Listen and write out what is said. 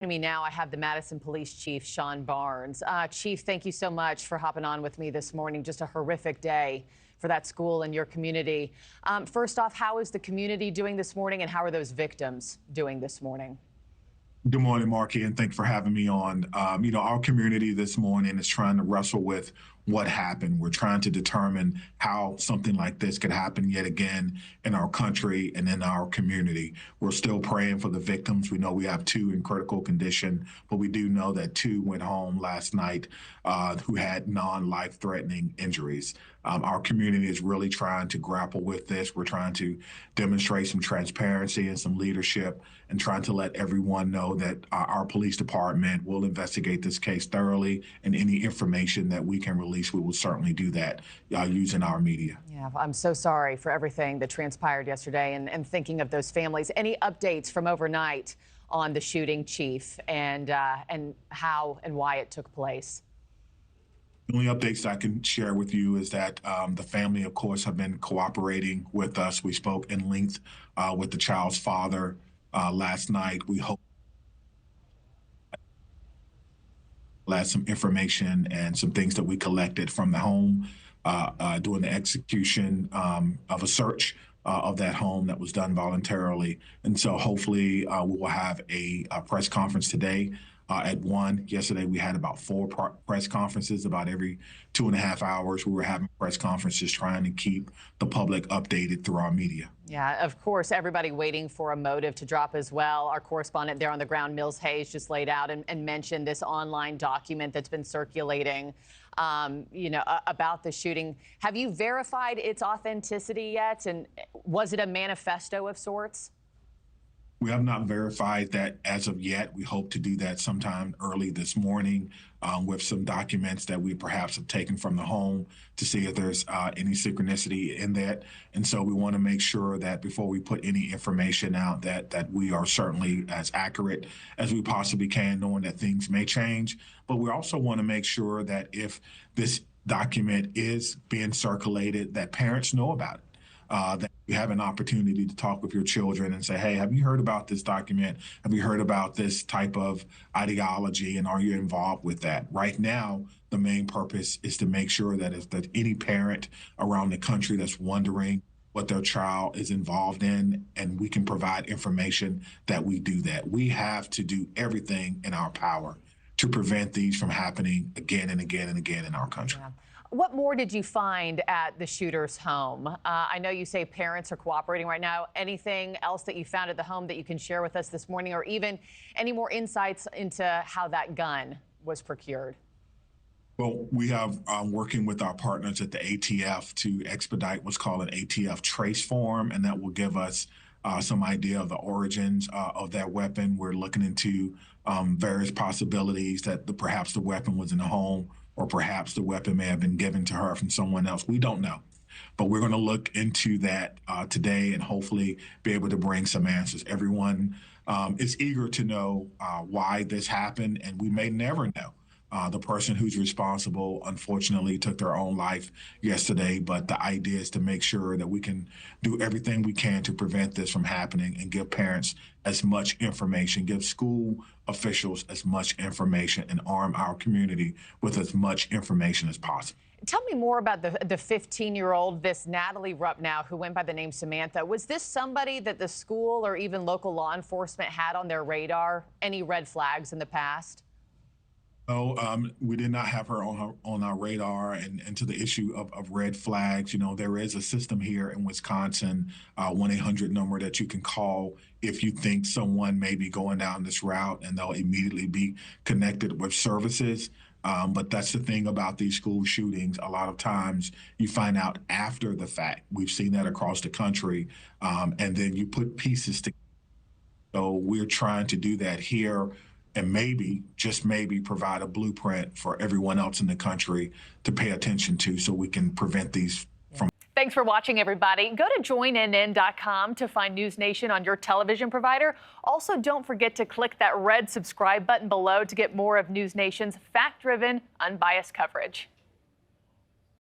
Me now, I have the Madison Police Chief, Shon Barnes. Chief, thank you so much for hopping on with me this morning. Just a horrific day for that school and your community. First off, how is the community doing this morning, and how are those victims doing this morning? Good morning, Markie, and thanks for having me on. Our community this morning is trying to wrestle with what happened. We're trying to determine how something like this could happen yet again in our country and in our community. We're still praying for the victims. We know we have 2 in critical condition, but we do know that 2 went home last night who had non-life-threatening injuries. Our community is really trying to grapple with this. We're trying to demonstrate some transparency and some leadership and trying to let everyone know that our police department will investigate this case thoroughly, and any information that we can release, we will certainly do that using our media. Yeah, I'm so sorry for everything that transpired yesterday, and thinking of those families. Any updates from overnight on the shooting, Chief, and how and why it took place? The only updates I can share with you is that the family, of course, have been cooperating with us. We spoke in length with the child's father last night. We hope some information and some things that we collected from the home during the execution of a search of that home that was done voluntarily. And so hopefully we will have a press conference today at 1. Yesterday, we had about 4 press conferences. About every 2.5 hours, we were having press conferences trying to keep the public updated through our media. Yeah, of course, everybody waiting for a motive to drop as well. Our correspondent there on the ground, Mills Hayes, just laid out and mentioned this online document that's been circulating, about the shooting. Have you verified its authenticity yet? And was it a manifesto of sorts? We have not verified that as of yet. We hope to do that sometime early this morning with some documents that we perhaps have taken from the home to see if there's any synchronicity in that. And so we want to make sure that before we put any information out that we are certainly as accurate as we possibly can, knowing that things may change. But we also want to make sure that if this document is being circulated, that parents know about it. That you have an opportunity to talk with your children and say, hey, have you heard about this document? Have you heard about this type of ideology, and are you involved with that? Right now, the main purpose is to make sure that if that any parent around the country that's wondering what their child is involved in, and we can provide information, that we do that. We have to do everything in our power to prevent these from happening again and again and again in our country. Yeah. What more did you find at the shooter's home? I know you say parents are cooperating right now. Anything else that you found at the home that you can share with us this morning, or even any more insights into how that gun was procured? Well, we have working with our partners at the ATF to expedite what's called an ATF trace form, and that will give us some idea of the origins of that weapon. We're looking into various possibilities that perhaps the weapon was in the home, or perhaps the weapon may have been given to her from someone else. We don't know. But we're going to look into that today and hopefully be able to bring some answers. Everyone is eager to know why this happened, and we may never know. The person who's responsible, unfortunately, took their own life yesterday, but the idea is to make sure that we can do everything we can to prevent this from happening and give parents as much information, give school officials as much information, and arm our community with as much information as possible. Tell me more about the 15-year-old, this Natalie Rupp now, who went by the name Samantha. Was this somebody that the school or even local law enforcement had on their radar? Any red flags in the past? No, we did not have her on our radar. And to the issue of red flags, there is a system here in Wisconsin, 1-800 number that you can call if you think someone may be going down this route, and they'll immediately be connected with services. But that's the thing about these school shootings. A lot of times you find out after the fact. We've seen that across the country, and then you put pieces together. So we're trying to do that here, and maybe, just maybe, provide a blueprint for everyone else in the country to pay attention to, so we can prevent these from. Thanks for watching, everybody. Go to joinnn.com to find NewsNation on your television provider. Also, don't forget to click that red subscribe button below to get more of NewsNation's fact-driven, unbiased coverage.